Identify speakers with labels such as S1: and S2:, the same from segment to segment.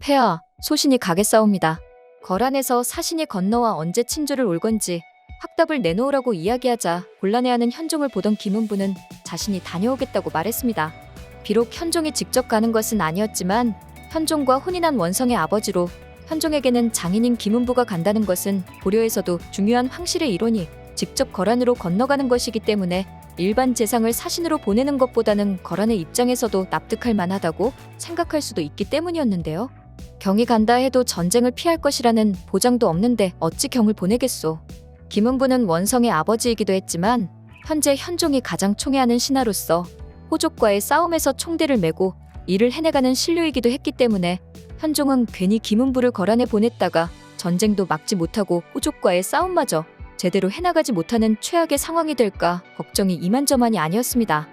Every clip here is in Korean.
S1: 폐하, 소신이 가겠사옵니다. 거란에서 사신이 건너와 언제 친주를 올 건지 확답을 내놓으라고 이야기하자 곤란해하는 현종을 보던 김은부는 자신이 다녀오겠다고 말했습니다. 비록 현종이 직접 가는 것은 아니었지만 현종과 혼인한 원성의 아버지로 현종에게는 장인인 김은부가 간다는 것은 고려에서도 중요한 황실의 일원이 직접 거란으로 건너가는 것이기 때문에 일반 재상을 사신으로 보내는 것보다는 거란의 입장에서도 납득할 만하다고 생각할 수도 있기 때문이었는데요. 경이 간다 해도 전쟁을 피할 것이라는 보장도 없는데 어찌 경을 보내겠소. 김은부는 원성의 아버지이기도 했지만 현재 현종이 가장 총애하는 신하로서 호족과의 싸움에서 총대를 메고 일을 해내가는 신료이기도 했기 때문에 현종은 괜히 김은부를 거란에 보냈다가 전쟁도 막지 못하고 호족과의 싸움마저 제대로 해나가지 못하는 최악의 상황이 될까 걱정이 이만저만이 아니었습니다.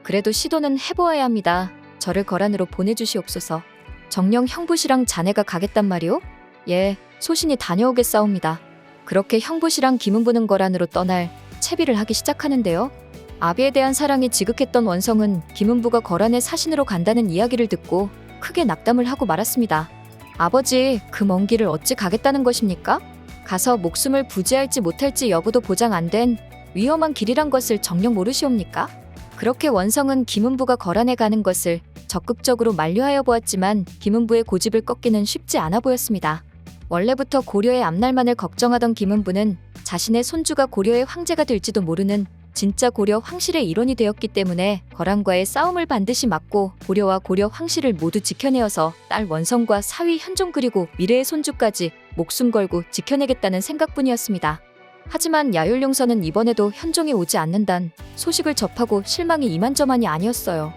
S1: 그래도 시도는 해보아야 합니다. 저를 거란으로 보내주시옵소서. 정녕 형부시랑 자네가 가겠단 말이오? 예, 소신이 다녀오겠사옵니다. 그렇게 형부시랑 김은부는 거란으로 떠날 채비를 하기 시작하는데요. 아비에 대한 사랑이 지극했던 원성은 김은부가 거란의 사신으로 간다는 이야기를 듣고 크게 낙담을 하고 말았습니다. 아버지, 그 먼 길을 어찌 가겠다는 것입니까? 가서 목숨을 부지할지 못할지 여부도 보장 안 된 위험한 길이란 것을 정녕 모르시옵니까? 그렇게 원성은 김은부가 거란에 가는 것을 적극적으로 만류하여 보았지만 김은부의 고집을 꺾기는 쉽지 않아 보였습니다. 원래부터 고려의 앞날만을 걱정하던 김은부는 자신의 손주가 고려의 황제가 될지도 모르는 진짜 고려 황실의 일원이 되었기 때문에 거란과의 싸움을 반드시 막고 고려와 고려 황실을 모두 지켜내어서 딸 원성과 사위 현종 그리고 미래의 손주까지 목숨 걸고 지켜내겠다는 생각뿐이었습니다. 하지만 야율용서는 이번에도 현종이 오지 않는단 소식을 접하고 실망이 이만저만이 아니었어요.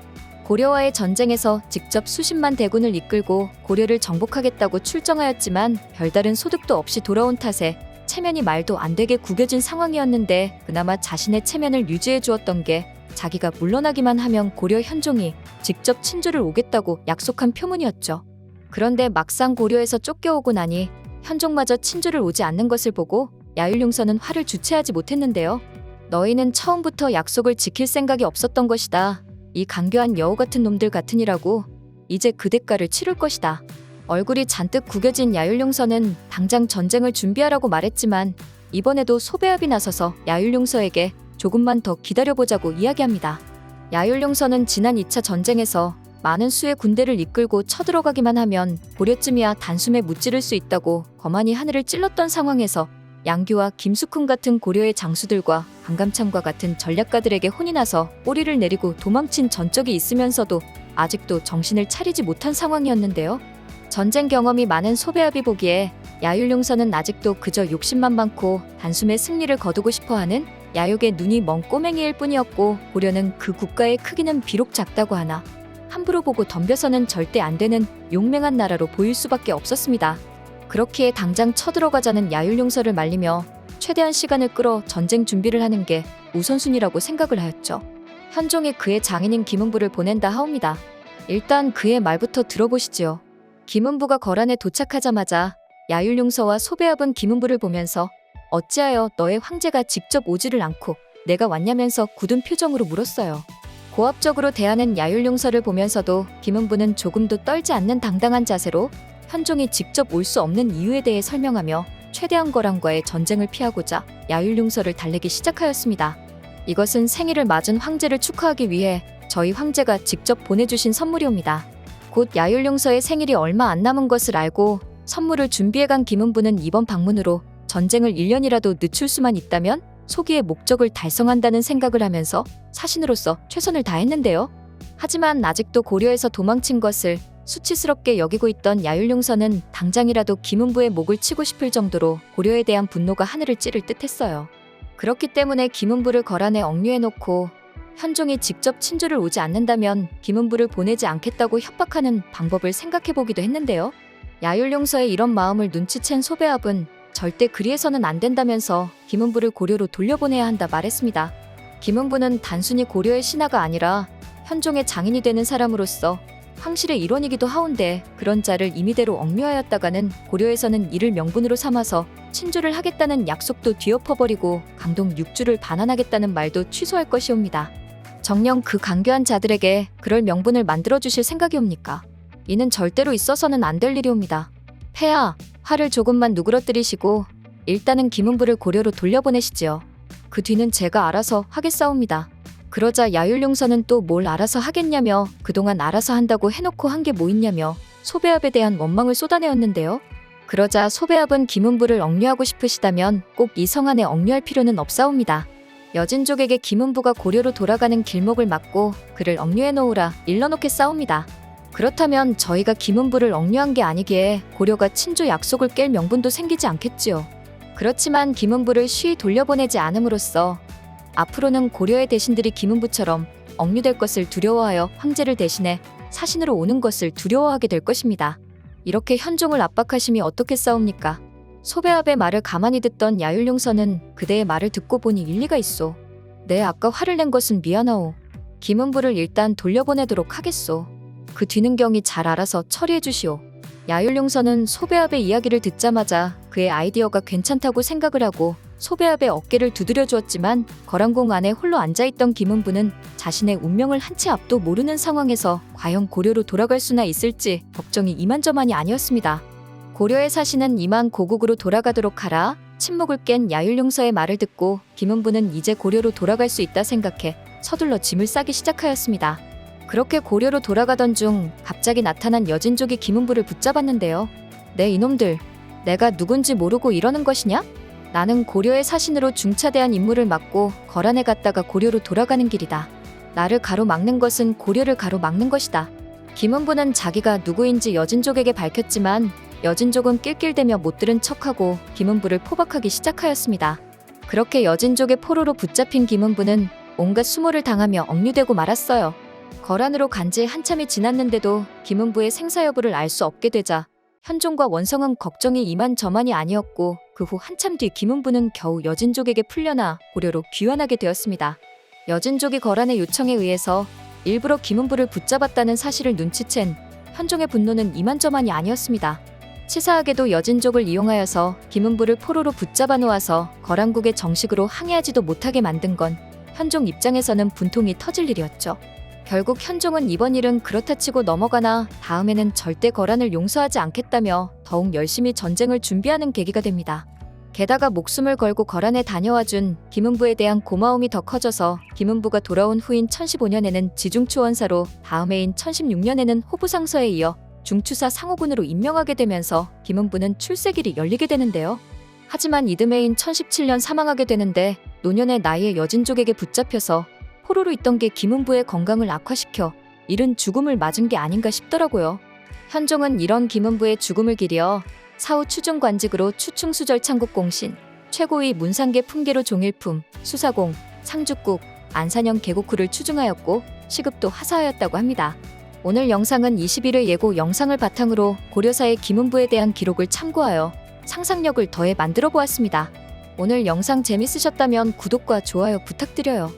S1: 고려와의 전쟁에서 직접 수십만 대군을 이끌고 고려를 정복하겠다고 출정하였지만 별다른 소득도 없이 돌아온 탓에 체면이 말도 안 되게 구겨진 상황이었는데 그나마 자신의 체면을 유지해 주었던 게 자기가 물러나기만 하면 고려 현종이 직접 친주를 오겠다고 약속한 표문이었죠. 그런데 막상 고려에서 쫓겨오고 나니 현종마저 친주를 오지 않는 것을 보고 야율용서는 화를 주체하지 못했는데요. 너희는 처음부터 약속을 지킬 생각이 없었던 것이다. 이 간교한 여우 같은 놈들 같으니라고 이제 그 대가를 치를 것이다. 얼굴이 잔뜩 구겨진 야율용서는 당장 전쟁을 준비하라고 말했지만 이번에도 소배합이 나서서 야율용서에게 조금만 더 기다려보자고 이야기합니다. 야율용서는 지난 2차 전쟁에서 많은 수의 군대를 이끌고 쳐들어가기만 하면 고려쯤이야 단숨에 무찌를 수 있다고 거만히 하늘을 찔렀던 상황에서 양규와 김숙훈 같은 고려의 장수들과 강감찬과 같은 전략가들에게 혼이 나서 꼬리를 내리고 도망친 전적이 있으면서도 아직도 정신을 차리지 못한 상황이었는데요. 전쟁 경험이 많은 소배합이 보기에 야율용서는 아직도 그저 욕심만 많고 단숨에 승리를 거두고 싶어하는 야욕의 눈이 먼 꼬맹이일 뿐이었고 고려는 그 국가의 크기는 비록 작다고 하나 함부로 보고 덤벼서는 절대 안 되는 용맹한 나라로 보일 수밖에 없었습니다. 그렇기에 당장 쳐들어가자는 야율용서를 말리며 최대한 시간을 끌어 전쟁 준비를 하는 게 우선순위라고 생각을 하였죠. 현종이 그의 장인인 김은부를 보낸다 하옵니다. 일단 그의 말부터 들어보시지요. 김은부가 거란에 도착하자마자 야율용서와 소배합은 김은부를 보면서 어찌하여 너의 황제가 직접 오지를 않고 내가 왔냐면서 굳은 표정으로 물었어요. 고압적으로 대하는 야율용서를 보면서도 김은부는 조금도 떨지 않는 당당한 자세로 현종이 직접 올 수 없는 이유에 대해 설명하며 최대한 거란과의 전쟁을 피하고자 야율용서를 달래기 시작하였습니다. 이것은 생일을 맞은 황제를 축하하기 위해 저희 황제가 직접 보내주신 선물이옵니다. 곧 야율용서의 생일이 얼마 안 남은 것을 알고 선물을 준비해간 김은부는 이번 방문으로 전쟁을 1년이라도 늦출 수만 있다면 소기의 목적을 달성한다는 생각을 하면서 사신으로서 최선을 다했는데요. 하지만 아직도 고려에서 도망친 것을 수치스럽게 여기고 있던 야율용서는 당장이라도 김은부의 목을 치고 싶을 정도로 고려에 대한 분노가 하늘을 찌를 듯했어요. 그렇기 때문에 김은부를 거란에 억류해놓고 현종이 직접 친주를 오지 않는다면 김은부를 보내지 않겠다고 협박하는 방법을 생각해보기도 했는데요. 야율용서의 이런 마음을 눈치챈 소배합은 절대 그리해서는 안 된다면서 김은부를 고려로 돌려보내야 한다 말했습니다. 김은부는 단순히 고려의 신하가 아니라 현종의 장인이 되는 사람으로서 황실의 일원이기도 하온데 그런 자를 임의대로 억류하였다가는 고려에서는 이를 명분으로 삼아서 친주를 하겠다는 약속도 뒤엎어버리고 강동 6주를 반환하겠다는 말도 취소할 것이옵니다. 정녕 그 간교한 자들에게 그럴 명분을 만들어주실 생각이옵니까? 이는 절대로 있어서는 안 될 일이옵니다. 폐하, 화를 조금만 누그러뜨리시고 일단은 김은부를 고려로 돌려보내시지요. 그 뒤는 제가 알아서 하겠사옵니다. 그러자 야율용서는 또 뭘 알아서 하겠냐며 그동안 알아서 한다고 해놓고 한 게 뭐 있냐며 소배압에 대한 원망을 쏟아내었는데요. 그러자 소배압은 김은부를 억류하고 싶으시다면 꼭 이 성 안에 억류할 필요는 없사옵니다. 여진족에게 김은부가 고려로 돌아가는 길목을 막고 그를 억류해 놓으라 일러놓겠사옵니다. 그렇다면 저희가 김은부를 억류한 게 아니기에 고려가 친조 약속을 깰 명분도 생기지 않겠지요. 그렇지만 김은부를 쉬이 돌려보내지 않음으로써 앞으로는 고려의 대신들이 김은부처럼 억류될 것을 두려워하여 황제를 대신해 사신으로 오는 것을 두려워하게 될 것입니다. 이렇게 현종을 압박하심이 어떻겠사옵니까? 소배압의 말을 가만히 듣던 야율용서는 그대의 말을 듣고 보니 일리가 있소. 내 아까 화를 낸 것은 미안하오. 김은부를 일단 돌려보내도록 하겠소. 그 뒤는 경이 잘 알아서 처리해 주시오. 야율용서는 소배압의 이야기를 듣자마자 그의 아이디어가 괜찮다고 생각을 하고 소배압의 어깨를 두드려 주었지만 거란궁 안에 홀로 앉아있던 김은부는 자신의 운명을 한 치 앞도 모르는 상황에서 과연 고려로 돌아갈 수나 있을지 걱정이 이만저만이 아니었습니다. 고려의 사신은 이만 고국으로 돌아가도록 하라. 침묵을 깬 야율용서의 말을 듣고 김은부는 이제 고려로 돌아갈 수 있다 생각해 서둘러 짐을 싸기 시작하였습니다. 그렇게 고려로 돌아가던 중 갑자기 나타난 여진족이 김은부를 붙잡았는데요. 네 이놈들, 내가 누군지 모르고 이러는 것이냐? 나는 고려의 사신으로 중차대한 임무를 맡고 거란에 갔다가 고려로 돌아가는 길이다. 나를 가로막는 것은 고려를 가로막는 것이다. 김은부는 자기가 누구인지 여진족에게 밝혔지만 여진족은 낄낄대며 못 들은 척하고 김은부를 포박하기 시작하였습니다. 그렇게 여진족의 포로로 붙잡힌 김은부는 온갖 수모를 당하며 억류되고 말았어요. 거란으로 간 지 한참이 지났는데도 김은부의 생사 여부를 알 수 없게 되자 현종과 원성은 걱정이 이만저만이 아니었고 그 후 한참 뒤 김은부는 겨우 여진족에게 풀려나 고려로 귀환하게 되었습니다. 여진족이 거란의 요청에 의해서 일부러 김은부를 붙잡았다는 사실을 눈치챈 현종의 분노는 이만저만이 아니었습니다. 치사하게도 여진족을 이용하여서 김은부를 포로로 붙잡아 놓아서 거란국에 정식으로 항해하지도 못하게 만든 건 현종 입장에서는 분통이 터질 일이었죠. 결국 현종은 이번 일은 그렇다 치고 넘어가나 다음에는 절대 거란을 용서하지 않겠다며 더욱 열심히 전쟁을 준비하는 계기가 됩니다. 게다가 목숨을 걸고 거란에 다녀와준 김은부에 대한 고마움이 더 커져서 김은부가 돌아온 후인 1015년에는 지중추원사로 다음 해인 1016년에는 호부상서에 이어 중추사 상호군으로 임명하게 되면서 김은부는 출세길이 열리게 되는데요. 하지만 이듬해인 1017년 사망하게 되는데 노년의 나이에 여진족에게 붙잡혀서 포로로 있던 게 김은부의 건강을 악화시켜 이른 죽음을 맞은 게 아닌가 싶더라고요. 현종은 이런 김은부의 죽음을 기리어 사후 추중관직으로 추충수절 창국공신, 최고위 문상계 품계로 종일품, 수사공, 상주국, 안산형 계곡후를 추중하였고 시급도 하사하였다고 합니다. 오늘 영상은 21회 예고 영상을 바탕으로 고려사의 김은부에 대한 기록을 참고하여 상상력을 더해 만들어 보았습니다. 오늘 영상 재밌으셨다면 구독과 좋아요 부탁드려요.